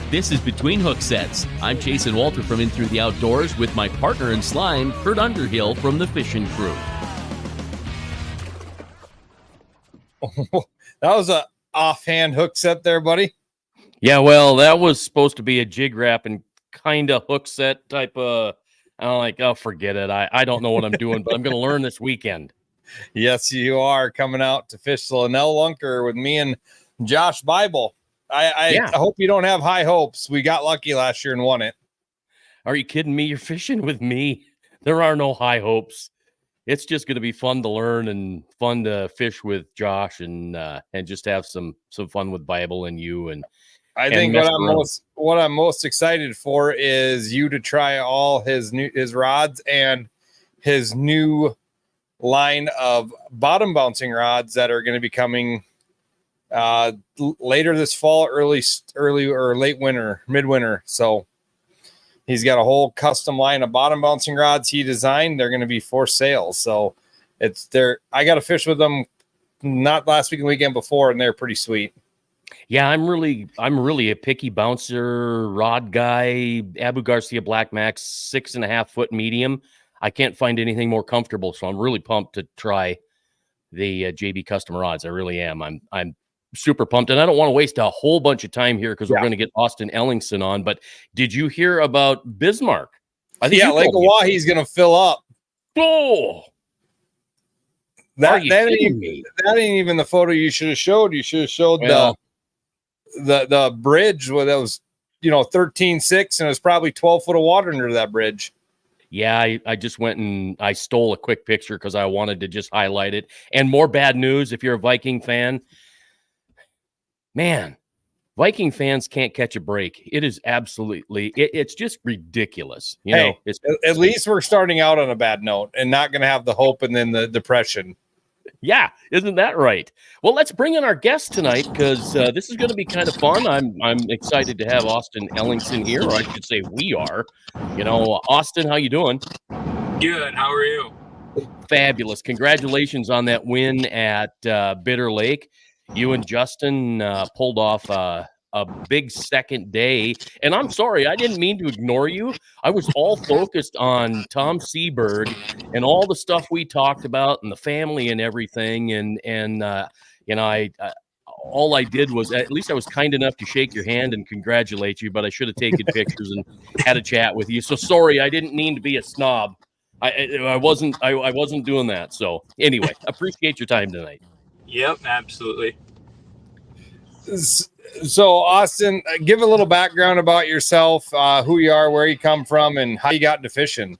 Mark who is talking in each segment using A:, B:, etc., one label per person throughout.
A: This is Between Hook Sets. I'm Chasen Walter from In Through the Outdoors with my partner in slime, Kurt Underhill from the Fishing Crew.
B: That was a offhand hook set there, buddy.
C: Yeah, well, that was supposed to be a jig wrap and kind of hook set type of. I'm like, oh, forget it. I don't know what I'm doing, but I'm going to learn this weekend.
B: Yes, you are coming out to fish the Linnell Lunker with me and Josh Bible. I hope you don't have high hopes. We got lucky last year and won it.
C: Are you kidding me? You're fishing with me. There are no high hopes. It's just going to be fun to learn and fun to fish with Josh and just have some fun with Bible and you. And
B: I think what I'm most excited for is you to try all his rods and his new line of bottom bouncing rods that are going to be coming later this fall, early or late winter, midwinter. So he's got a whole custom line of bottom bouncing rods he designed. They're going to be for sale. So it's there. I got to fish with them not last week and weekend before, and they're pretty sweet.
C: Yeah, I'm really a picky bouncer rod guy. Abu Garcia Black Max 6.5 foot medium. I can't find anything more comfortable, so I'm really pumped to try the JB custom rods. I really am. I'm super pumped, and I don't want to waste a whole bunch of time here because we're going to get Austin Ellingson on. But did you hear about Bismarck? I think
B: Lake Oahe's going to fill up.
C: Oh,
B: that ain't even the photo you should have showed. You should have showed the bridge where that was 13.6 and it was probably 12 foot of water under that bridge.
C: Yeah, I just went and I stole a quick picture because I wanted to just highlight it. And more bad news if you're a Viking fan. Man, Viking fans can't catch a break. It is absolutely, it's just ridiculous.
B: At least we're starting out on a bad note and not going to have the hope and then the depression.
C: Yeah, isn't that right? Well, let's bring in our guest tonight because this is going to be kind of fun. I'm excited to have Austin Ellingson here, or I should say we are. Austin, how you doing?
D: Good. How are you?
C: Fabulous. Congratulations on that win at Bitter Lake. You and Justin pulled off a big second day. And I'm sorry, I didn't mean to ignore you. I was all focused on Tom Seberg and all the stuff we talked about and the family and everything. And all I did was, at least I was kind enough to shake your hand and congratulate you, but I should have taken pictures and had a chat with you. So sorry, I didn't mean to be a snob. I wasn't doing that. So anyway, appreciate your time tonight.
D: Yep, absolutely.
B: So, Austin, give a little background about yourself, who you are, where you come from, and how you got into fishing.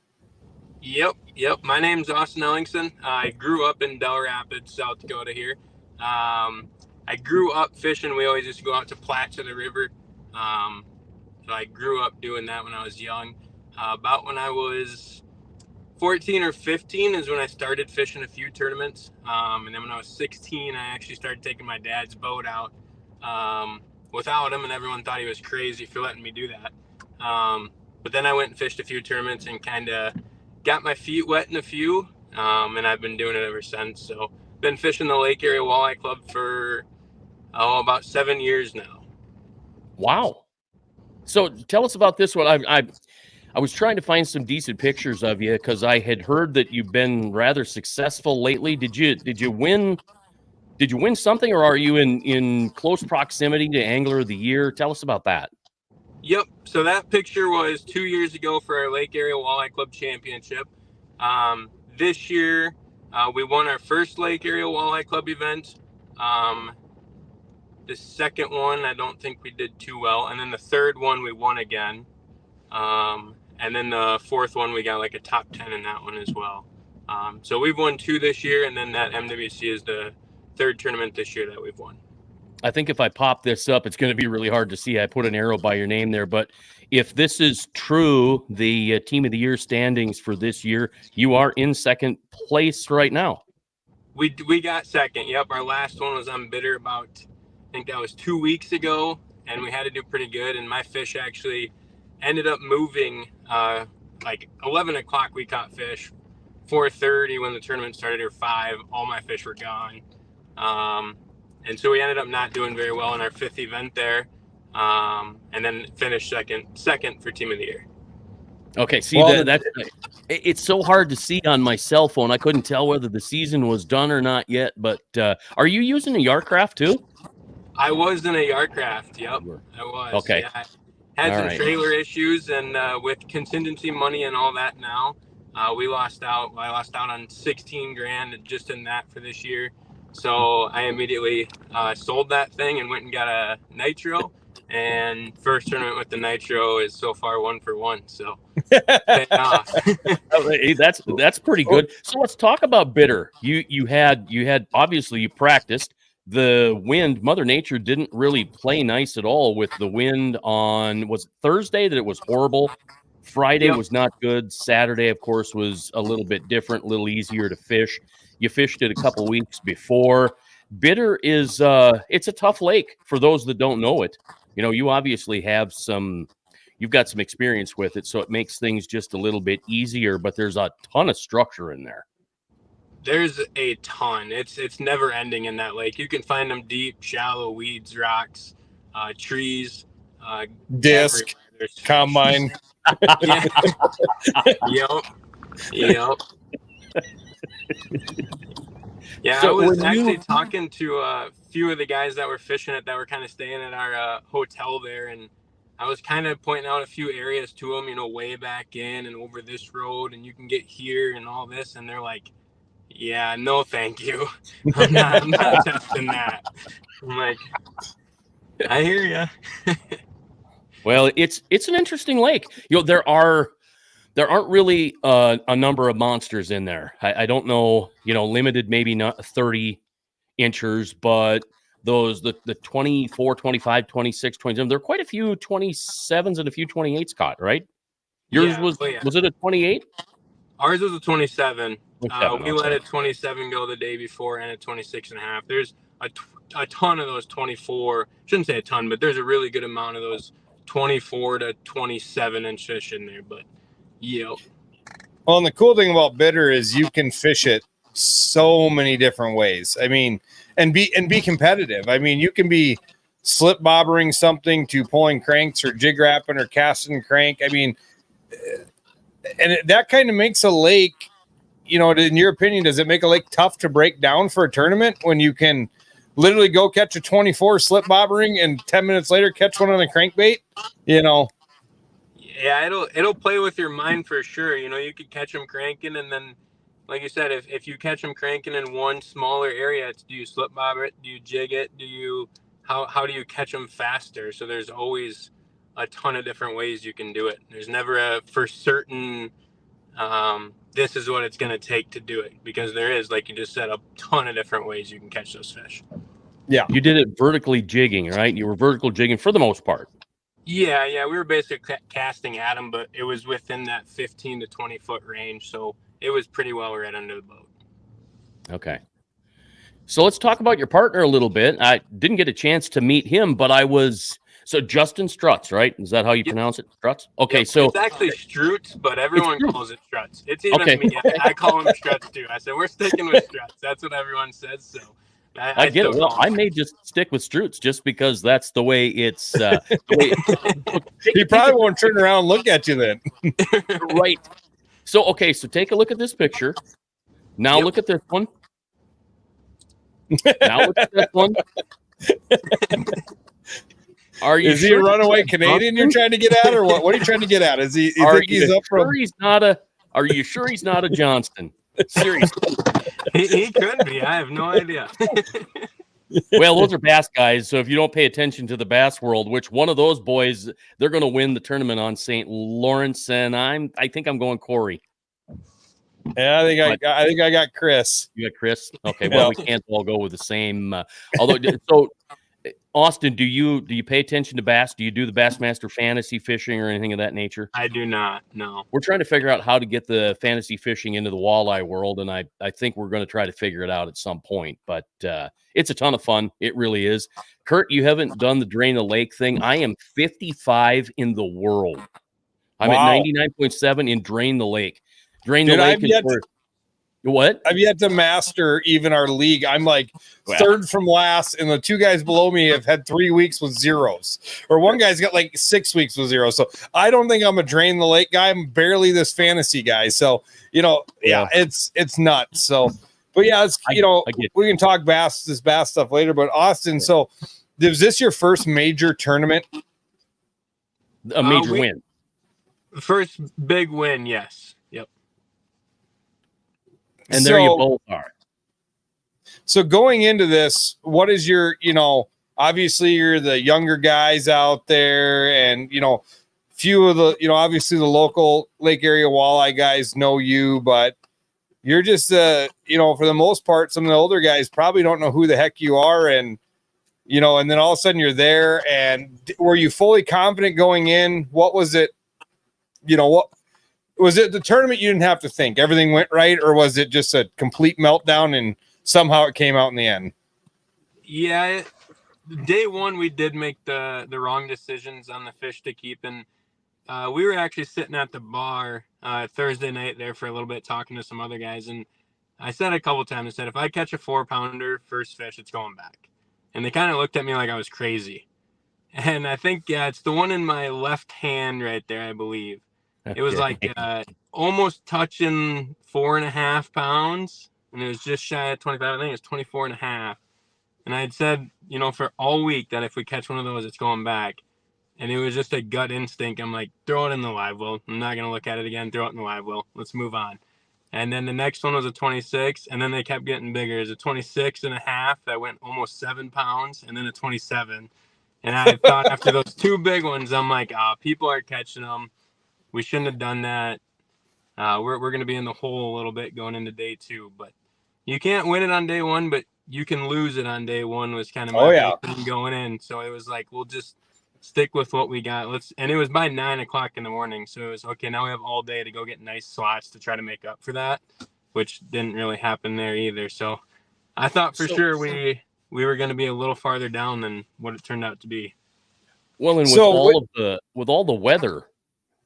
D: Yep. My name's Austin Ellingson. I grew up in Del Rapids, South Dakota here. I grew up fishing. We always used to go out to Platte to the river. So I grew up doing that when I was young. About when I was 14 or 15 is when I started fishing a few tournaments. And then when I was 16, I actually started taking my dad's boat out without him, and everyone thought he was crazy for letting me do that. But then I went and fished a few tournaments and kind of got my feet wet in a few, and I've been doing it ever since. So been fishing the Lake Area Walleye Club for about 7 years now.
C: Wow. So tell us about this one. I was trying to find some decent pictures of you because I had heard that you've been rather successful lately. Did you win? Did you win something, or are you in close proximity to Angler of the Year? Tell us about that.
D: Yep. So that picture was 2 years ago for our Lake Area Walleye Club Championship. This year, we won our first Lake Area Walleye Club event. The second one, I don't think we did too well. And then the third one, we won again. And then the fourth one, we got like a top 10 in that one as well. So we've won 2 this year, and then that MWC is the third tournament this year that we've won.
C: I think if I pop this up, it's going to be really hard to see. I put an arrow by your name there, but if this is true, the Team of the Year standings for this year, you are in second place right now.
D: We got second. Yep. Our last one was on Bitter about, I think that was 2 weeks ago, and we had to do pretty good. And my fish actually ended up moving like 11 o'clock we caught fish. 4:30 when the tournament started, or 5, all my fish were gone. And so we ended up not doing very well in our 5th event there, and then finished second for team of the year.
C: Okay, see, it's so hard to see on my cell phone. I couldn't tell whether the season was done or not yet. But are you using a Yarcraft too?
D: I was in a Yarcraft. Yep, I was.
C: Okay.
D: Yeah, I had some trailer issues, and with contingency money and all that now, we lost out. I lost out on 16 grand just in that for this year. So I immediately sold that thing and went and got a Nitro. And first tournament with the Nitro is so far 1 for 1. So
C: that's pretty good. So let's talk about bitter. You had obviously you practiced. The wind, Mother Nature didn't really play nice at all with the wind on, was it Thursday that it was horrible? Friday was not good. Saturday, of course, was a little bit different, a little easier to fish. You fished it a couple weeks before. Bitter is it's a tough lake for those that don't know it. You obviously have you've got some experience with it, so it makes things just a little bit easier, but there's a ton of structure in there.
D: There's a ton. It's never ending in that lake. You can find them deep, shallow, weeds, rocks, trees,
B: disc, combine.
D: Yep. Yeah, so I was actually talking to a few of the guys that were fishing it that were kind of staying at our hotel there, and I was kind of pointing out a few areas to them, way back in and over this road, and you can get here and all this, and they're like, yeah, no, thank you. I'm not testing that. I'm like, I hear you.
C: Well, it's an interesting lake. There aren't really a number of monsters in there. I don't know, limited, maybe not 30 inchers, but the 24, 25, 26, 27, there are quite a few 27s and a few 28s caught, right? Yours was it a 28?
D: Ours was a 27. We let a 27 go the day before and a 26 and a half. There's a ton of those 24. Shouldn't say a ton, but there's a really good amount of those 24 to 27 inch fish in there. But yeah.
B: Well, and the cool thing about bitter is you can fish it so many different ways. I mean, and be competitive. I mean, you can be slip bobbering something to pulling cranks or jig wrapping or casting crank. I mean, and that kind of makes a lake, in your opinion, does it make a lake tough to break down for a tournament when you can literally go catch a 24 slip bobbering and 10 minutes later catch one on a crankbait?
D: Yeah, it'll play with your mind for sure. You could catch them cranking, and then, like you said, if you catch them cranking in one smaller area, do you slip bob it? Do you jig it? How do you catch them faster? So there's always a ton of different ways you can do it. There's never a for certain this is what it's going to take to do it, because there is, like you just said, a ton of different ways you can catch those fish.
C: Yeah. You did it vertically jigging, right? You were vertical jigging for the most part.
D: Yeah, we were basically casting at them, but it was within that 15 to 20 foot range, so it was pretty well right under the boat.
C: Okay. So let's talk about your partner a little bit. I didn't get a chance to meet him, but so Justin Strutz, right? Is that how you pronounce it? Strutz? Okay, yep. So
D: it's actually Strutz, but everyone calls it Strutz. It's even me. I call him Strutz too. I said, we're sticking with Strutz. That's what everyone says, so I
C: get it. Well, I may just stick with Strutz just because that's the way it's.
B: He probably won't turn around and look at you then.
C: Right. So, okay. So take a look at this picture. Now look at this one. Now look at this one.
B: Is he a runaway Canadian you're trying to get at, or what? What are you trying to get at? Is he? Are
C: you sure he's not a Johnston? Seriously.
D: He could be. I have no idea.
C: Well, those are bass guys. So if you don't pay attention to the bass world, which one of those boys, they're going to win the tournament on St. Lawrence, and I think I'm going Corey.
B: Yeah, I think I got Chris.
C: You got Chris. Okay. Well, we can't all go with the same. Although, so Austin, do you pay attention to bass? Do you do the Bassmaster fantasy fishing or anything of that nature?
D: I do not. No.
C: We're trying to figure out how to get the fantasy fishing into the walleye world, and I think we're going to try to figure it out at some point. But it's a ton of fun. It really is. Kurt, you haven't done the Drain the Lake thing. I am 55 in the world. I'm at 99.7 in Drain the Lake. Drain the Lake is where What?
B: I've yet to master even our league. I'm like third from last, and the two guys below me have had 3 weeks with zeros, or one guy's got like 6 weeks with zeros. So I don't think I'm a drain the lake guy. I'm barely this fantasy guy. So it's nuts. So, but yeah, it's we can talk bass stuff later. But Austin, so was this your first major tournament?
C: A major win.
D: First big win, yes. Yep.
C: And there you both are.
B: So going into this, what is your, obviously you're the younger guys out there, and, few of the, obviously the local lake area walleye guys know you, but you're just, for the most part, some of the older guys probably don't know who the heck you are. And, and then all of a sudden you're there, and were you fully confident going in? What was it? What was it? The tournament you didn't have to think, everything went right, or was it just a complete meltdown and somehow it came out in the end?
D: Yeah, day one we did make the wrong decisions on the fish to keep, and we were actually sitting at the bar Thursday night there for a little bit talking to some other guys, and I said a couple times, I said, if I catch a 4-pounder first fish, it's going back. And they kind of looked at me like I was crazy. And I think, it's the one in my left hand right there, I believe. It was like almost touching 4.5 pounds, and it was just shy of 25. I think it was 24.5. And I had said, for all week that if we catch one of those, it's going back. And it was just a gut instinct. I'm like, throw it in the live well. I'm not going to look at it again. Throw it in the live well. Let's move on. And then the next one was a 26, and then they kept getting bigger. It was a 26.5 that went almost 7 pounds, and then a 27. And I thought after those two big ones, I'm like, people are catching them. We shouldn't have done that. We're going to be in the hole a little bit going into day two. But you can't win it on day one, but you can lose it on day one was kind of my thing going in. So it was like, we'll just stick with what we got. And it was by 9 o'clock in the morning. So it was, okay, now we have all day to go get nice slots to try to make up for that, which didn't really happen there either. So I thought for sure we were going to be a little farther down than what it turned out to be.
C: Well, and with all the weather,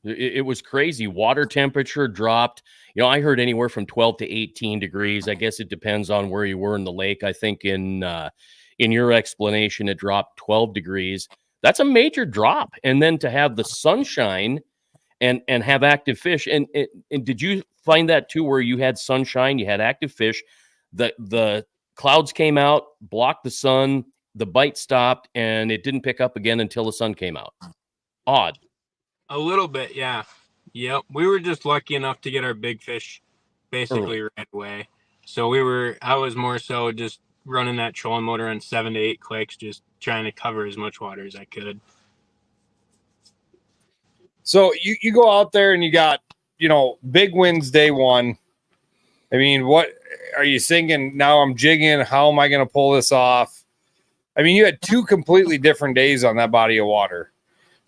C: it was crazy. Water temperature dropped. I heard anywhere from 12 to 18 degrees. I guess it depends on where you were in the lake. I think in your explanation, it dropped 12 degrees. That's a major drop. And then to have the sunshine and have active fish. And did you find that too, where you had sunshine, you had active fish, the clouds came out, blocked the sun, the bite stopped, and it didn't pick up again until the sun came out? Odd.
D: A little bit, yeah. Yep. We were just lucky enough to get our big fish basically right away. So I was more so just running that trolling motor on 7 to 8 clicks, just trying to cover as much water as I could.
B: So you go out there and you got, big wins day one. I mean, what are you thinking? Now I'm jigging. How am I going to pull this off? I mean, you had 2 completely different days on that body of water.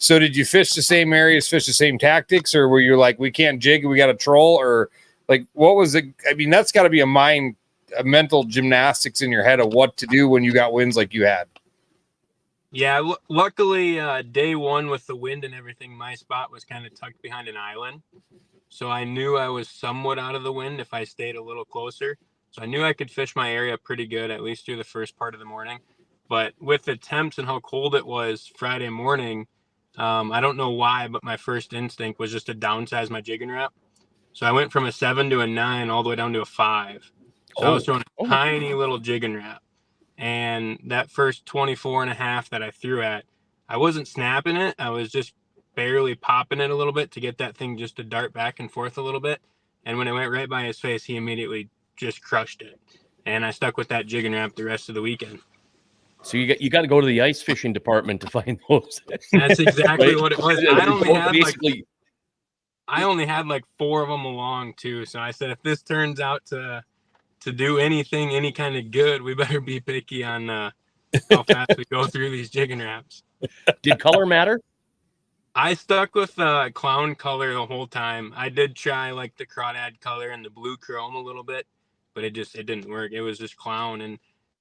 B: So did you fish the same areas, fish the same tactics, or were you like, we can't jig, we got to troll, or like, what was it? I mean, that's got to be a mental gymnastics in your head of what to do when you got wins like you had.
D: Yeah, luckily day one with the wind and everything, my spot was kind of tucked behind an island. So I knew I was somewhat out of the wind if I stayed a little closer. So I knew I could fish my area pretty good, at least through the first part of the morning. But with the temps and how cold it was Friday morning, I don't know why, but my first instinct was just to downsize my jigging wrap. So I went from a 7 to a 9 all the way down to a 5. So I was throwing a tiny little jigging wrap. And that first 24.5 that I threw at, I wasn't snapping it. I was just barely popping it a little bit to get that thing just to dart back and forth a little bit. And when it went right by his face, he immediately just crushed it. And I stuck with that jigging wrap the rest of the weekend.
C: So you got to go to the ice fishing department to find those.
D: That's exactly what it was. I only had like 4 of them along too. So I said, if this turns out to do anything, any kind of good, we better be picky on how fast we go through these jigging wraps.
C: Did color matter?
D: I stuck with clown color the whole time. I did try like the crawdad color and the blue chrome a little bit, but it didn't work. It was just clown. And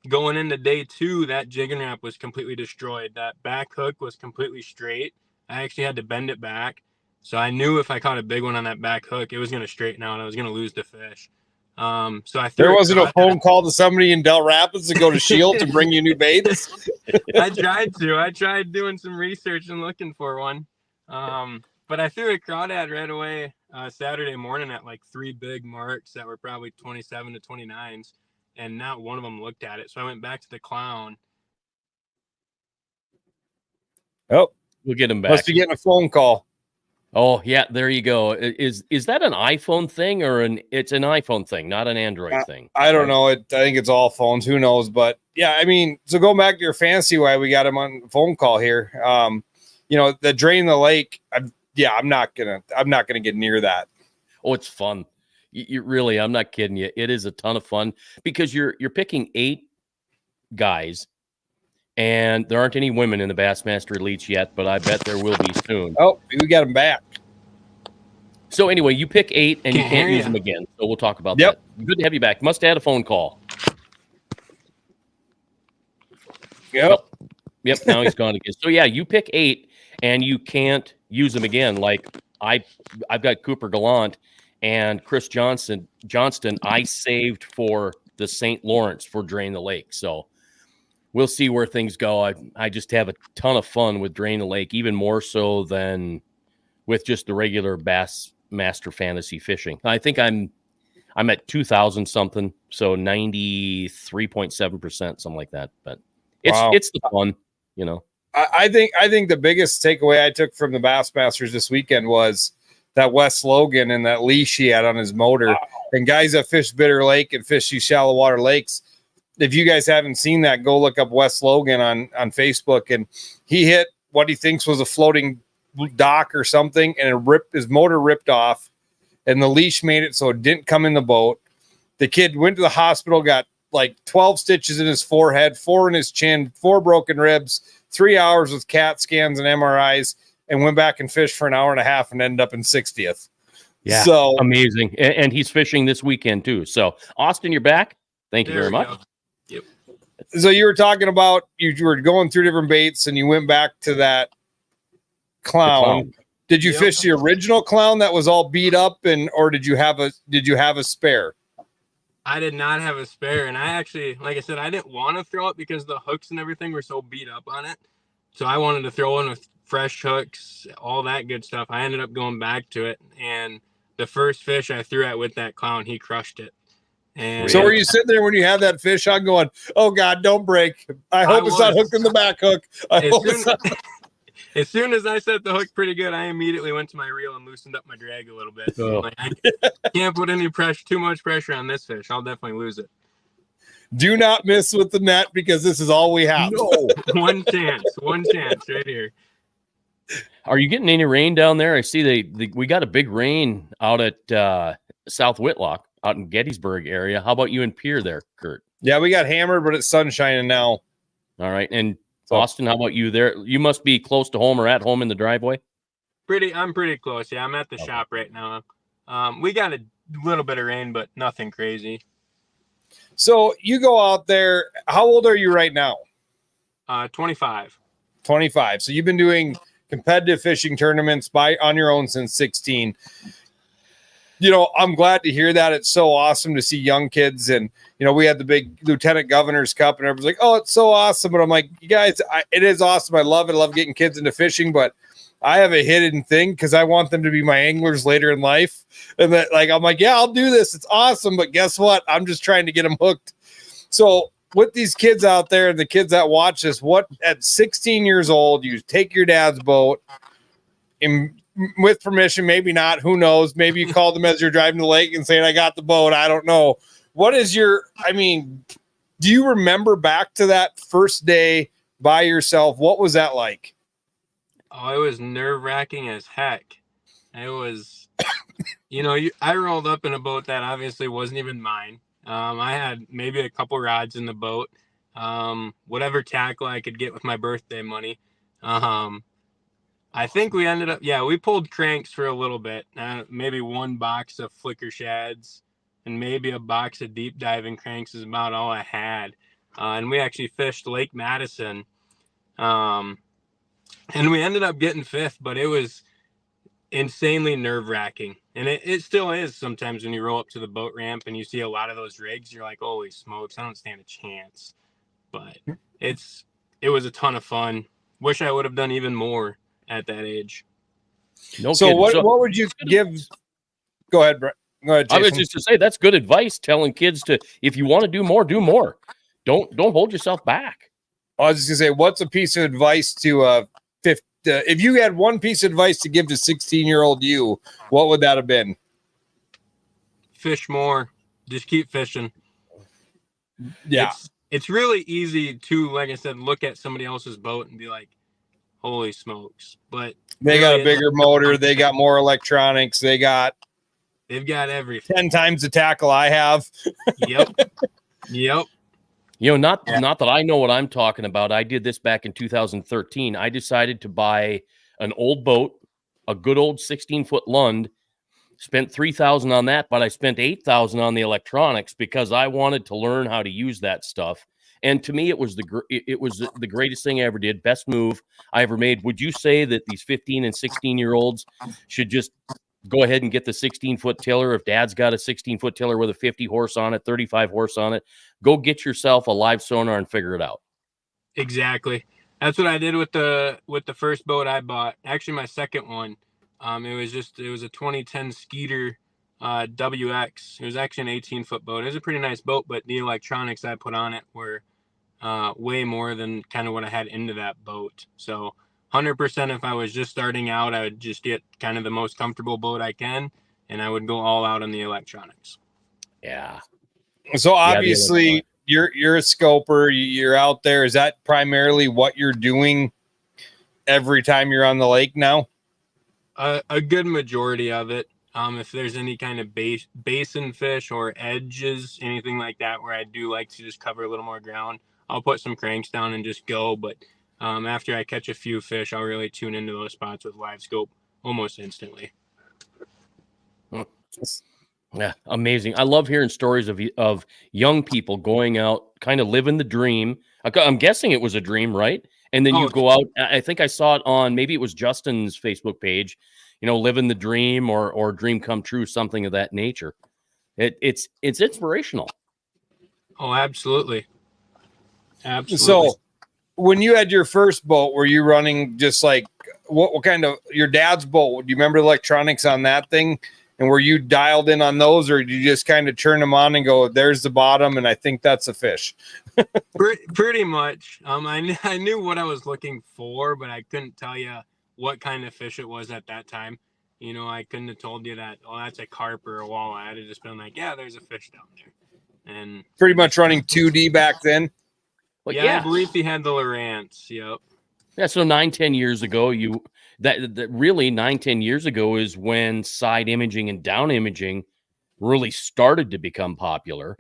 D: going into day 2, that jigging wrap was completely destroyed. That back hook was completely straight. I actually had to bend it back. So I knew if I caught a big one on that back hook, it was going to straighten out. I was going to lose the fish. So I threw
B: There wasn't a
D: crawdad.
B: phone call to somebody in Del Rapids to go to Shield to bring you new baits.
D: I tried doing some research and looking for one. But I threw a crawdad right away Saturday morning at like 3 big marks that were probably 27 to 29s, and not one of them looked at it. So I went back to the clown.
B: Oh,
C: We'll get him back.
B: must be getting a phone call.
C: Oh, yeah, there you go. Is that an iPhone thing or it's an iPhone thing, not an Android thing?
B: I don't know. I think it's all phones. Who knows? But yeah, I mean, so going back to your fantasy, why we got him on the phone call here. The drain the lake. I'm not gonna get near that.
C: Oh, it's fun. You really, I'm not kidding you. It is a ton of fun because you're picking 8 guys, and there aren't any women in the Bassmaster Elites yet, but I bet there will be soon.
B: Oh, we got him back.
C: So anyway, you pick 8 and you can't use them again. So we'll talk about that. Good to have you back. Must have had a phone call.
B: Yep.
C: Yep. Now he's gone again. So yeah, you pick 8 and you can't use them again. Like I've got Cooper Gallant and Chris Johnston. I saved for the St. Lawrence for Drain the Lake. So we'll see where things go. I just have a ton of fun with Drain the Lake, even more so than with just the regular Bassmaster fantasy fishing. I think I'm at 2,000 something, so 93.7%, something like that. But it's the fun, you know.
B: I think the biggest takeaway I took from the Bassmasters this weekend was that Wes Logan and that leash he had on his motor. Wow. And guys that fish Bitter Lake and fish these shallow water lakes, if you guys haven't seen that, go look up Wes Logan on Facebook. And he hit what he thinks was a floating dock or something, and his motor ripped off, and the leash made it so it didn't come in the boat. The kid went to the hospital, got like 12 stitches in his forehead, 4 in his chin, 4 broken ribs, 3 hours with CAT scans and MRIs, and went back and fished for an hour and a half and ended up in 60th.
C: Yeah,
B: so
C: amazing. And he's fishing this weekend too. So Austin, you're back. Thank you very much.
D: Yep.
B: So you were talking about you were going through different baits and you went back to that clown. Did you fish the original clown that was all beat up, or did you have a spare?
D: I did not have a spare, and I actually, like I said, I didn't want to throw it because the hooks and everything were so beat up on it. So I wanted to throw in with fresh hooks, all that good stuff. I ended up going back to it, and the first fish I threw at with that clown, he crushed it. And
B: so were you sitting there when you had that fish on going, oh God, don't break. I hope it's not hooked in the back hook.
D: As soon as I set the hook pretty good, I immediately went to my reel and loosened up my drag a little bit.
C: Oh.
D: Like, I can't put too much pressure on this fish. I'll definitely lose it.
B: Do not miss with the net because this is all we have.
D: No. One chance right here.
C: Are you getting any rain down there? I see we got a big rain out at South Whitlock, out in Gettysburg area. How about you in Pierre there, Kurt?
B: Yeah, we got hammered, but it's sun shining now.
C: All right. And Austin, how about you there? You must be close to home or at home in the driveway?
D: I'm pretty close. Yeah, I'm at the shop right now. We got a little bit of rain, but nothing crazy.
B: So you go out there. How old are you right now?
D: 25.
B: 25. So you've been doing competitive fishing tournaments on your own since 16. You know, I'm glad to hear that. It's so awesome to see young kids. And, you know, we had the big Lieutenant Governor's Cup and everyone's like, oh, it's so awesome. But I'm like, you guys, it is awesome. I love it. I love getting kids into fishing, but I have a hidden thing because I want them to be my anglers later in life. And that, like, I'm like, yeah, I'll do this. It's awesome. But guess what? I'm just trying to get them hooked. So with these kids out there and the kids that watch this, what at 16 years old, you take your dad's boat and with permission, maybe not, who knows, maybe you call them as you're driving the lake and saying, I got the boat. I don't know. What is do you remember back to that first day by yourself? What was that like?
D: Oh, it was nerve-wracking as heck. It was, I rolled up in a boat that obviously wasn't even mine. I had maybe a couple rods in the boat, whatever tackle I could get with my birthday money. I think we ended up, we pulled cranks for a little bit, maybe one box of flicker shads and maybe a box of deep diving cranks is about all I had. And we actually fished Lake Madison. And we ended up getting 5th, but it was insanely nerve-wracking. And it still is sometimes when you roll up to the boat ramp and you see a lot of those rigs, you're like, holy smokes, I don't stand a chance. But it was a ton of fun. Wish I would have done even more at that age.
C: No
B: So
C: kidding.
B: what would you give? Go ahead, Brett. Go ahead,
C: I was
B: Jason.
C: just to say that's good advice, telling kids to, if you want to do more, do more. Don't hold yourself back.
B: I was just gonna say, what's a piece of advice to if you had one piece of advice to give to 16-year-old you, what would that have been?
D: Fish more. Just keep fishing.
B: Yeah.
D: It's really easy to, like I said, look at somebody else's boat and be like, holy smokes. But
B: they got a bigger motor, they got more electronics, they've got
D: everything.
B: 10 times the tackle I have.
D: Yep.
C: You know, not that I know what I'm talking about. I did this back in 2013. I decided to buy an old boat, a good old 16-foot Lund, spent $3,000 on that, but I spent $8,000 on the electronics because I wanted to learn how to use that stuff. And to me, it was the greatest thing I ever did. Best move I ever made. Would you say that these 15 and 16-year-olds should just go ahead and get the 16-foot tiller? If dad's got a 16-foot tiller with a 50 horse on it, 35 horse on it, go get yourself a live sonar and figure it out.
D: Exactly. That's what I did with the first boat I bought. Actually, my second one. It was a 2010 Skeeter WX. It was actually an 18-foot boat. It was a pretty nice boat, but the electronics I put on it were way more than kind of what I had into that boat. So 100% if I was just starting out, I would just get kind of the most comfortable boat I can, and I would go all out on the electronics.
C: Yeah.
B: So obviously you're a scoper, you're out there. Is that primarily what you're doing every time you're on the lake now?
D: A good majority of it. If there's any kind of basin fish or edges, anything like that, where I do like to just cover a little more ground, I'll put some cranks down and just go. But after I catch a few fish, I'll really tune into those spots with live scope almost instantly.
C: Yeah, amazing. I love hearing stories of young people going out, kind of living the dream. I'm guessing it was a dream, right? And then you go out. I think I saw it on, maybe it was Justin's Facebook page, living the dream or dream come true, something of that nature. It's inspirational.
D: Oh, absolutely.
B: So when you had your first boat, were you running just like what kind of your dad's boat? Do you remember the electronics on that thing? And were you dialed in on those, or did you just kind of turn them on and go, there's the bottom, and I think that's a fish?
D: Pretty much. I knew what I was looking for, but I couldn't tell you what kind of fish it was at that time. I couldn't have told you that, oh, that's a carp or a walleye. I'd have just been like, yeah, there's a fish down there. And
B: pretty much running 2D back then.
C: Well,
D: yeah, I believe he had the Lowrance. Yep.
C: Yeah, so 9-10 years ago, that really 9-10 years ago is when side imaging and down imaging really started to become popular.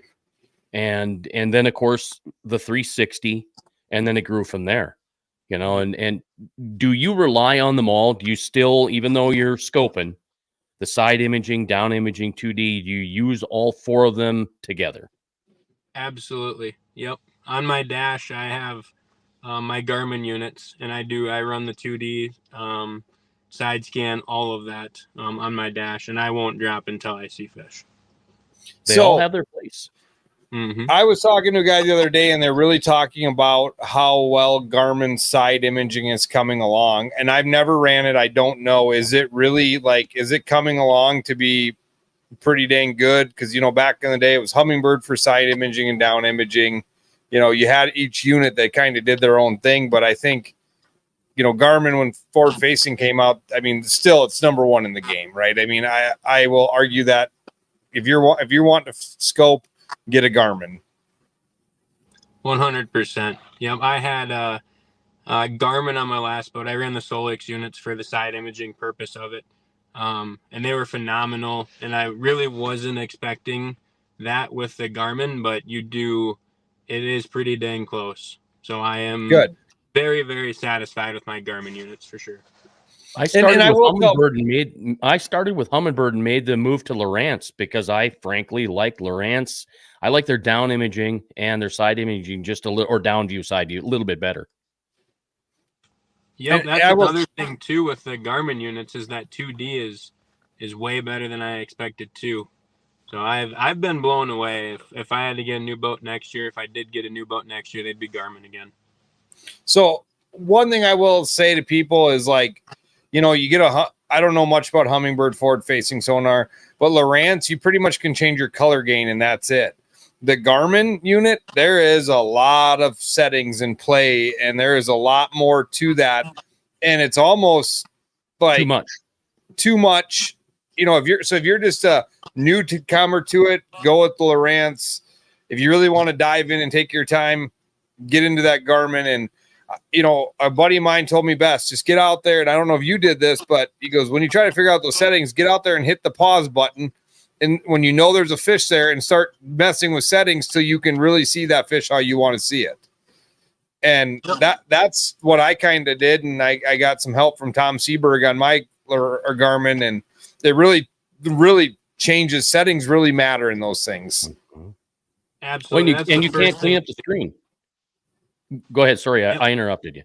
C: And then of course the 360, and then it grew from there. And do you rely on them all? Do you still, even though you're scoping, the side imaging, down imaging, 2D, do you use all four of them together?
D: Absolutely. Yep. On my dash, I have my Garmin units, and I run the 2D, side scan, all of that on my dash, and I won't drop until I see fish.
C: They all have their place.
D: Mm-hmm.
B: I was talking to a guy the other day, and they're really talking about how well Garmin side imaging is coming along. And I've never ran it. I don't know. Is it really is it coming along to be pretty dang good? Because, back in the day, it was Humminbird for side imaging and down imaging. You had each unit that kind of did their own thing. But I think, Garmin, when forward facing came out, I mean, still it's number one in the game, right? I mean, I will argue that if you're wanting to scope, get a Garmin.
D: 100%. Yep. I had a Garmin on my last boat. I ran the Solix units for the side imaging purpose of it. And they were phenomenal. And I really wasn't expecting that with the Garmin, but it is pretty dang close. So I am
B: good.
D: Very, very satisfied with my Garmin units for sure.
C: I started with Humminbird and made the move to Lowrance because I frankly like Lowrance. I like their down imaging and their side imaging just a little, or down view, side view, a little bit better.
D: Yep,
B: And
D: that's
B: I will,
D: another thing too with the Garmin units is that 2D is way better than I expected too. So I've been blown away. If I had to get a new boat next year, if I did get a new boat next year, they'd be Garmin again.
B: so one thing I will say to people is like, you get I don't know much about Humminbird forward facing sonar, but Lowrance, you pretty much can change your color gain and that's it. The Garmin unit, there is a lot of settings in play and there is a lot more to that. And it's almost like too much. If you're just a new comer to it, go with the Lowrance. If you really want to dive in and take your time, get into that Garmin. And a buddy of mine told me best, just get out there. And I don't know if you did this, but he goes, when you try to figure out those settings, get out there and hit the pause button. And when you know there's a fish there, and start messing with settings till you can really see that fish how you want to see it. And that's what I kind of did. And I got some help from Tom Seberg on my Garmin, and it really changes. Settings really matter in those things.
D: Absolutely.
C: And you can't clean up the screen. Go ahead. Sorry, I interrupted you.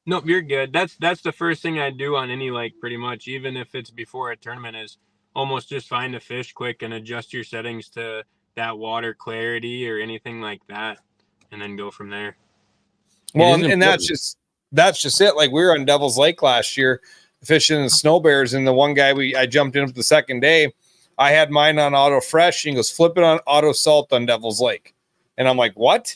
D: Nope, you're good. That's the first thing I do on any lake, pretty much, even if it's before a tournament, is almost just find a fish quick and adjust your settings to that water clarity or anything like that, and then go from there.
B: Well, and that's just it. Like, we were on Devil's Lake last year fishing the snow bears, and the one guy I jumped in for the second day, I had mine on auto fresh, and he goes, flip it on auto salt on Devil's Lake. And I'm like, what?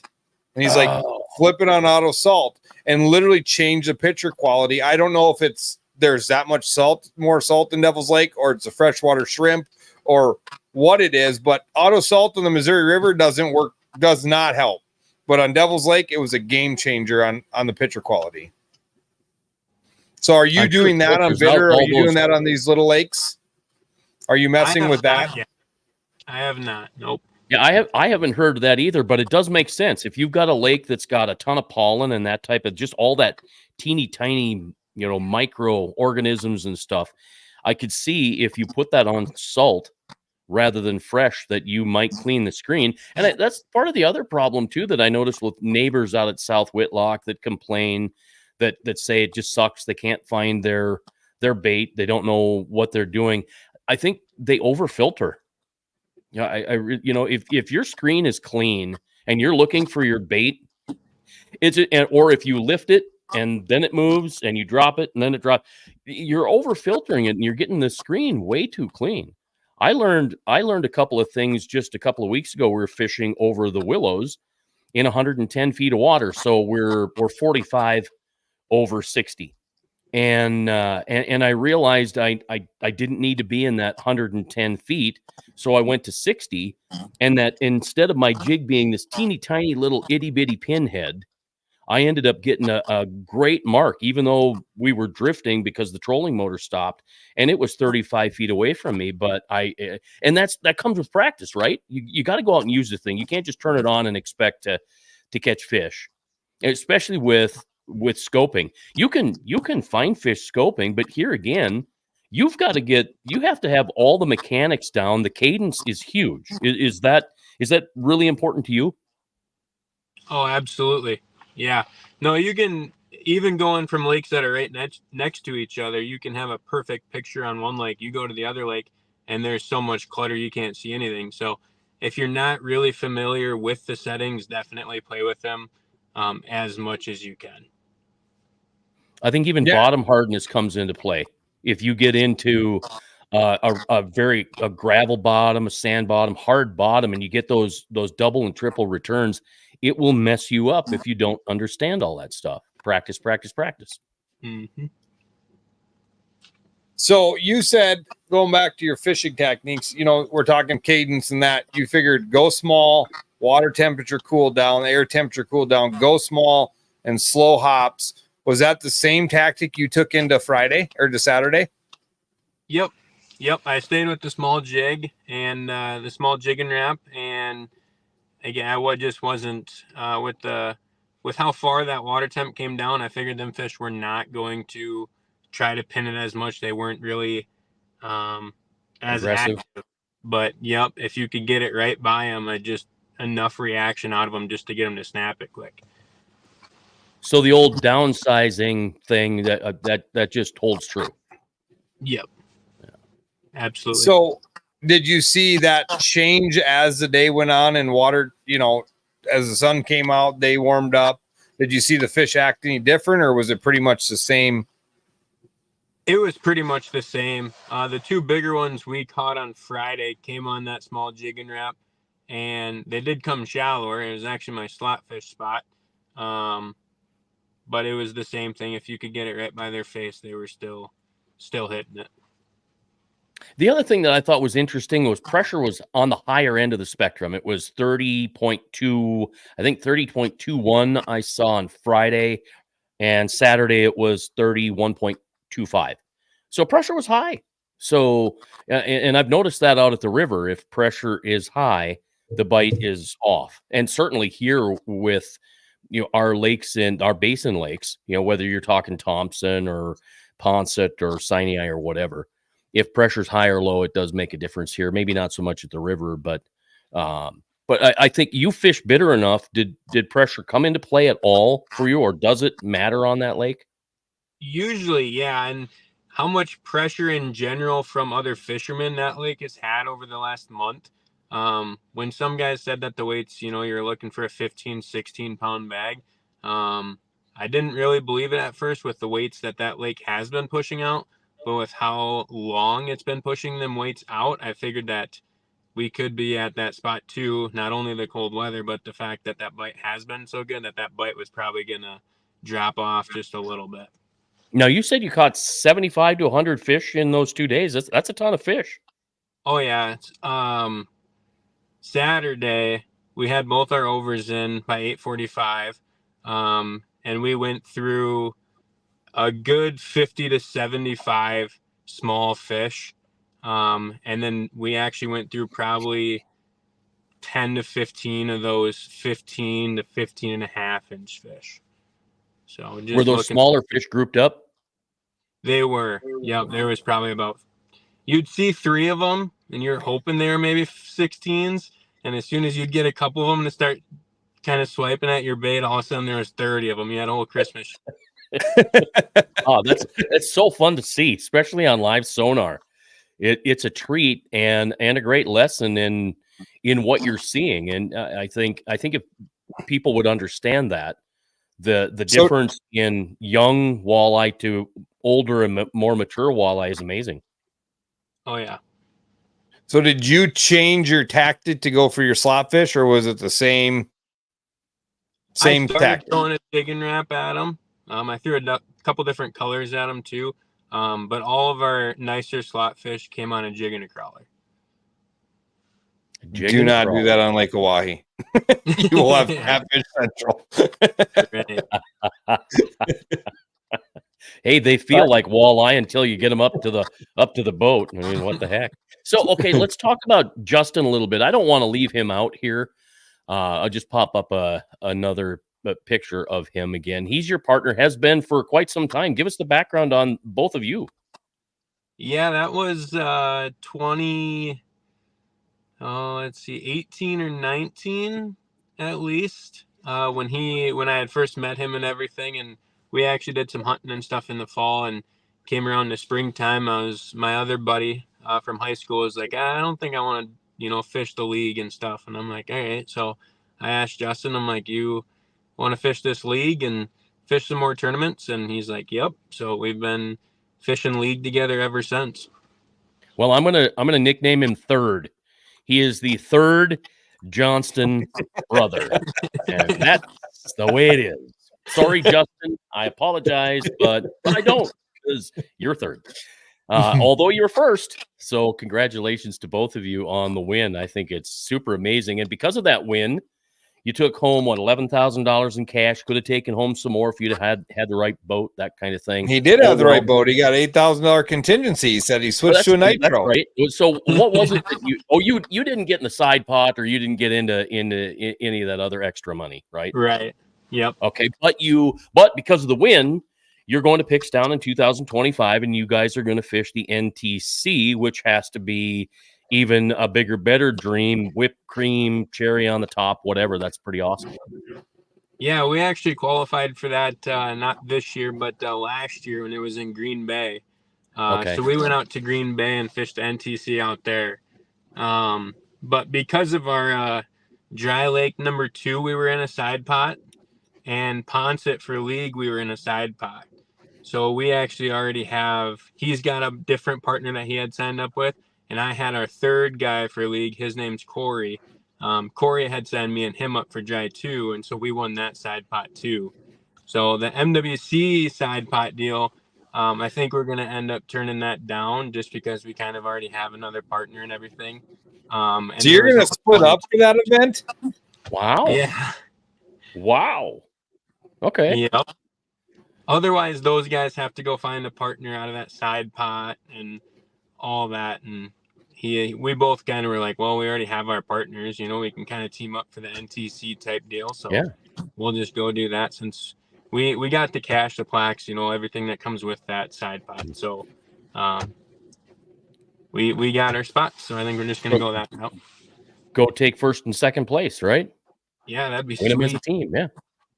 B: And he's like, flip it on auto salt, and literally change the picture quality. I don't know if there's that much more salt in Devil's Lake, or it's a freshwater shrimp, or what it is, but auto salt on the Missouri River does not help. But on Devil's Lake, it was a game changer on the picture quality. So are you doing that on Bitter? Are you doing that on these little lakes? Are you messing with that?
D: I have not. Nope.
C: Yeah, I haven't heard of that either, but it does make sense. If you've got a lake that's got a ton of pollen and that type of, just all that teeny tiny, microorganisms and stuff, I could see if you put that on salt rather than fresh, that you might clean the screen. And that's part of the other problem too that I noticed with neighbors out at South Whitlock that complain that say it just sucks. They can't find their bait. They don't know what they're doing. I think they overfilter. If your screen is clean and you're looking for your bait, or if you lift it and then it moves and you drop it and then it drops, you're overfiltering it and you're getting the screen way too clean. I learned a couple of things just a couple of weeks ago. We were fishing over the Willows in 110 feet of water. So we're 45 over 60. And I realized I didn't need to be in that 110 feet. So I went to 60, and that instead of my jig being this teeny tiny little itty bitty pinhead, I ended up getting a great mark, even though we were drifting because the trolling motor stopped, and it was 35 feet away from me. But that comes with practice, right? You got to go out and use the thing. You can't just turn it on and expect to catch fish, especially with scoping. You can find fish scoping, but here again, you have to have all the mechanics down. The cadence is huge. Is that really important to you?
D: Oh, absolutely. Yeah. No, you can, even going from lakes that are right next to each other, you can have a perfect picture on one lake. You go to the other lake and there's so much clutter you can't see anything. So if you're not really familiar with the settings, definitely play with them as much as you can.
C: I think even bottom hardness comes into play. If you get into a gravel bottom, a sand bottom, hard bottom, and you get those double and triple returns, it will mess you up if you don't understand all that stuff. Practice, practice, practice.
D: Mm-hmm.
B: So you said, going back to your fishing techniques, we're talking cadence and that. You figured go small, water temperature cool down, air temperature cool down, go small and slow hops. Was that the same tactic you took into Friday or to Saturday?
D: Yep. I stayed with the small jig and the small jig and wrap, and again, I just wasn't with how far that water temp came down. I figured them fish were not going to try to pin it as much. They weren't really as
C: aggressive.
D: active. But yep, if you could get it right by them, just enough reaction out of them just to get them to snap it quick.
C: So the old downsizing thing that just holds true.
D: Yep. Absolutely.
B: So did you see that change as the day went on and water, as the sun came out, they warmed up? Did you see the fish act any different, or was it pretty much the same?
D: It was pretty much the same. The two bigger ones we caught on Friday came on that small jig and wrap, and they did come shallower. It was actually my slot fish spot. But it was the same thing. If you could get it right by their face, they were still hitting it.
C: The other thing that I thought was interesting was pressure was on the higher end of the spectrum. It was 30.2, I think 30.21 I saw on Friday, and Saturday it was 31.25. So pressure was high. So, and I've noticed that out at the river, if pressure is high, the bite is off. And certainly here with, our lakes and our basin lakes, whether you're talking Thompson or Poncet or Sinai or whatever, if pressure's high or low, it does make a difference here. Maybe not so much at the river, but I think you fish bitter enough. Did pressure come into play at all for you, or does it matter on that lake?
D: Usually, yeah. And how much pressure in general from other fishermen that lake has had over the last month. When some guys said that the weights, you're looking for a 15, 16 pound bag. I didn't really believe it at first with the weights that lake has been pushing out. But with how long it's been pushing them weights out, I figured that we could be at that spot too. Not only the cold weather, but the fact that bite has been so good that bite was probably going to drop off just a little bit.
C: Now, you said you caught 75 to 100 fish in those 2 days. That's a ton of fish.
D: Oh, yeah. Saturday, we had both our overs in by 8:45, and we went through a good 50 to 75 small fish. And then we actually went through probably 10 to 15 of those 15 to 15 and a half inch fish. So
C: were those smaller fish grouped up?
D: They were. Yep. There was probably you'd see 3 of them and you're hoping they were maybe 16s. And as soon as you'd get a couple of them to start kind of swiping at your bait, all of a sudden there was 30 of them. You had a whole Christmas.
C: Oh, that's so fun to see, especially on live sonar. It's a treat and a great lesson in what you're seeing. And I think if people would understand that the difference in young walleye to older and more mature walleye is amazing.
D: Oh yeah.
B: So did you change your tactic to go for your slot fish, or was it the same tactic?
D: Throwing a jig and wrap at them. I threw a couple different colors at them too. But all of our nicer slot fish came on a jig and a crawler.
B: Do not do that on Lake Oahe. You will have Catfish Central.
C: Hey, they feel like walleye until you get them up to the boat. I mean, what the heck? So, okay, let's talk about Justin a little bit. I don't want to leave him out here. I'll just pop up another picture of him again. He's your partner, has been for quite some time. Give us the background on both of you. Yeah,
D: that was 18 or 19 at least, when I had first met him and everything. And we actually did some hunting and stuff in the fall, and came around the springtime. My other buddy from high school was like, I don't think I want to, fish the league and stuff. And I'm like, all right. So I asked Justin, I'm like, you want to fish this league and fish some more tournaments? And he's like, yep. So we've been fishing league together ever since.
C: Well, I'm gonna nickname him Third. He is the third Johnston brother, and that's the way it is. Sorry, Justin. I apologize, but I don't, because you're third. Although you're first. So congratulations to both of you on the win. I think it's super amazing. And because of that win, you took home, $11,000 in cash. Could have taken home some more if you'd had the right boat, that kind of thing.
B: He did have the right boat. He got $8,000 contingency. He said he switched to a nitro.
C: That's right. So what was it that you didn't get in the side pot, or you didn't get into any of that other extra money, right?
D: Right. Yep.
C: Okay. But because of the win, you're going to Pickstown in 2025, and you guys are going to fish the NTC, which has to be even a bigger, better dream. Whipped cream, cherry on the top, whatever. That's pretty awesome.
D: Yeah, we actually qualified for that not this year, but last year when it was in Green Bay.
C: Okay.
D: So we went out to Green Bay and fished NTC out there. But because of our dry lake number 2, we were in a side pot, and Ponset for league, we were in a side pot. So we actually already have, he's got a different partner that he had signed up with, and I had our third guy for league. His name's Corey. Corey had signed me and him up for dry too, and so we won that side pot too. So the MWC side pot deal, I think we're going to end up turning that down just because we kind of already have another partner and everything. And
B: So you're going to split up for that event?
C: Wow.
D: Yeah.
C: Wow. Okay.
D: Yep. Otherwise, those guys have to go find a partner out of that side pot and all that. And we both kind of were like, well, we already have our partners, we can kind of team up for the NTC type deal. So
C: Yeah.
D: We'll just go do that since we got the cash, the plaques, everything that comes with that side pot. So we got our spots. So I think we're just going to go that route.
C: Go take first and second place, right?
D: Yeah, that'd be
C: Win them as a
D: sweet.
C: team, yeah.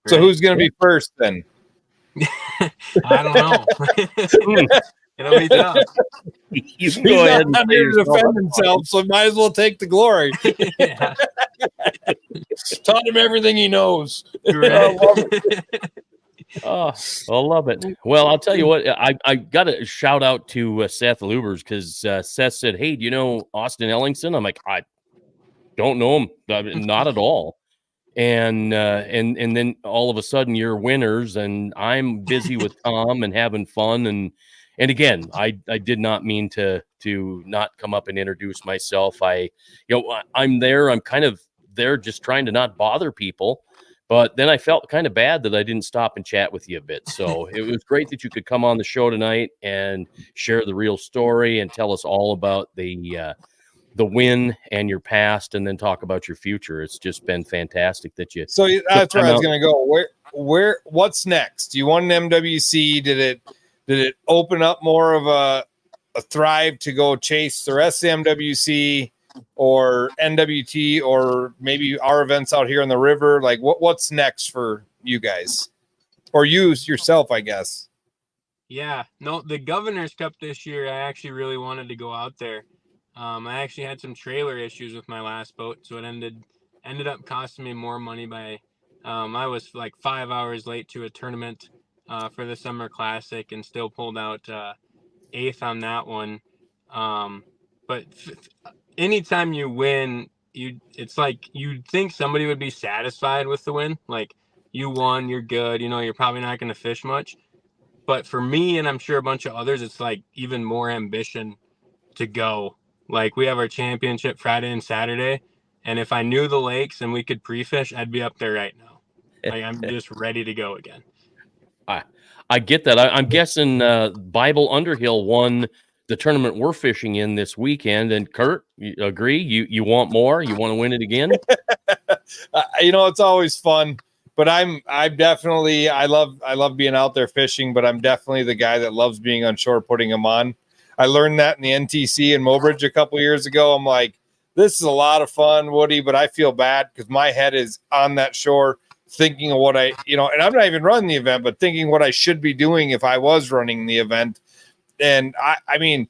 B: So who's going to be first then?
D: I don't know. It'll be tough.
C: You can
B: He's
C: go ahead
B: not
C: and
B: here to defend himself, so might as well take the glory.
D: Yeah.
B: Taught him everything he knows.
D: Right.
C: Oh, I love it. Well, I'll tell you what, I got a shout out to Seth Lubers because Seth said, hey, do you know Austin Ellingson? I'm like, I don't know him. Not at all. And then all of a sudden you're winners and I'm busy with Tom and having fun. And again, I did not mean to not come up and introduce myself. I'm there. I'm kind of there just trying to not bother people. But then I felt kind of bad that I didn't stop and chat with you a bit. So it was great that you could come on the show tonight and share the real story and tell us all about the win and your past, and then talk about your future. It's just been fantastic that you.
B: So that's where I was going to go. What's next? You won an MWC. Did it open up more of a thrive to go chase the rest of the MWC or NWT or maybe our events out here on the river? Like what's next for you guys or you yourself, I guess?
D: Yeah, no, the Governor's Cup this year, I actually really wanted to go out there. I actually had some trailer issues with my last boat, so it ended up costing me more money by I was like 5 hours late to a tournament for the Summer Classic and still pulled out 8th on that one. But anytime you win, it's like you'd think somebody would be satisfied with the win. Like, you won, you're good, you're probably not going to fish much. But for me, and I'm sure a bunch of others, it's like even more ambition to go. Like, we have our championship Friday and Saturday, and if I knew the lakes and we could pre-fish, I'd be up there right now. Like, I'm just ready to go again.
C: I get that. I'm guessing Bible Underhill won the tournament we're fishing in this weekend. And Kurt, you agree? You want more? You want to win it again?
B: It's always fun. But I'm definitely I love being out there fishing, but I'm definitely the guy that loves being on shore, putting them on. I learned that in the NTC in Mobridge a couple years ago. I'm like, this is a lot of fun, Woody, but I feel bad because my head is on that shore thinking of what and I'm not even running the event, but thinking what I should be doing if I was running the event. And I mean,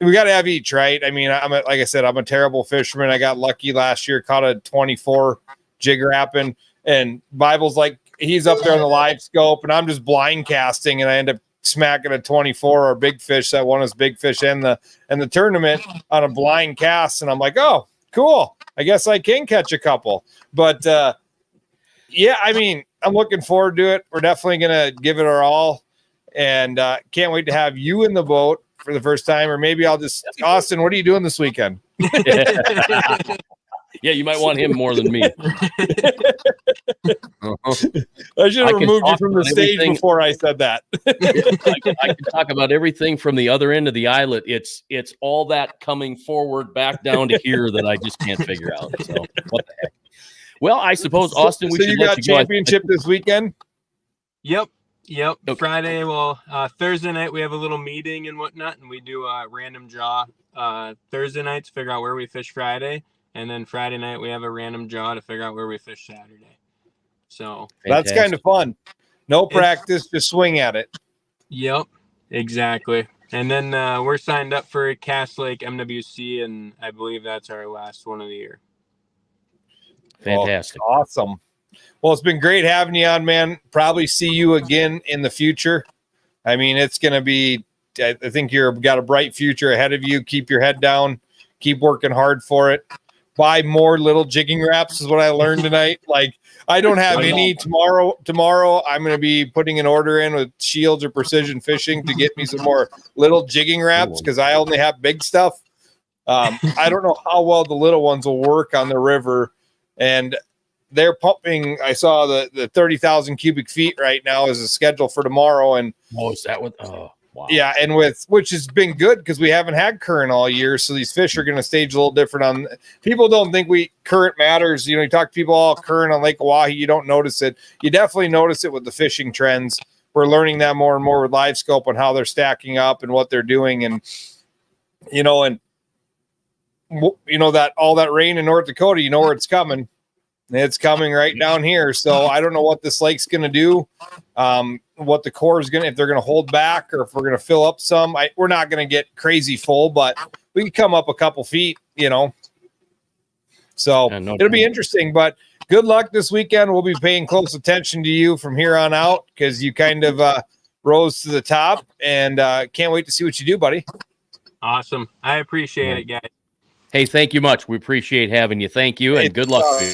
B: we got to have each, right? I mean, like I said, I'm a terrible fisherman. I got lucky last year, caught a 24 jig wrapping, and Bible's like, he's up there on the live scope, and I'm just blind casting, and I end up smacking a 24 or big fish that won us big fish and the tournament on a blind cast. And I'm like, oh, cool. I guess I can catch a couple. But yeah, I mean, I'm looking forward to it. We're definitely going to give it our all. And can't wait to have you in the boat for the first time. Or maybe I'll just, Austin, what are you doing this weekend?
C: Yeah, you might want him more than me.
B: I should have removed you from the stage before I said that.
C: I can talk about everything from the other end of the islet. It's all that coming forward back down to here that I just can't figure out. So what the heck? Well, I suppose, Austin, we should
B: you
C: let
B: got
C: you go.
B: championship this weekend?
D: Yep. Okay.
C: Friday.
D: Well, Thursday night we have a little meeting and whatnot, and we do a random draw Thursday night to figure out where we fish Friday. And then Friday night, we have a random draw to figure out where we fish Saturday. So
B: that's kind of fun. No practice, just swing at it.
D: Yep, exactly. And then we're signed up for Cass Lake MWC, and I believe that's our last one of the year.
C: Fantastic.
B: Oh, awesome. Well, it's been great having you on, man. Probably see you again in the future. I mean, it's going to be, I think you've got a bright future ahead of you. Keep your head down. Keep working hard for it. Buy more little jigging wraps is what I learned tonight. Like, I don't have any tomorrow. Tomorrow, I'm going to be putting an order in with Shields or Precision Fishing to get me some more little jigging wraps because I only have big stuff. I don't know how well the little ones will work on the river. And they're pumping. I saw the 30,000 cubic feet right now is a schedule for tomorrow. And
C: is that what? Oh, wow.
B: Yeah, and which has been good because we haven't had current all year, so these fish are going to stage a little different. On people don't think current matters. You know, you talk to people all current on Lake Oahe, you don't notice it. You definitely notice it with the fishing trends. We're learning that more and more with live scope on how they're stacking up and what they're doing, and that all that rain in North Dakota, you know where it's coming. It's coming right down here. So I don't know what this lake's going to do, what the core is going to, if they're going to hold back or if we're going to fill up some. We're not going to get crazy full, but we can come up a couple feet, So it'll be interesting, but good luck this weekend. We'll be paying close attention to you from here on out because you kind of rose to the top, and can't wait to see what you do, buddy.
D: Awesome. I appreciate it, guys.
C: Hey, thank you much. We appreciate having you. Thank you, and good luck to you.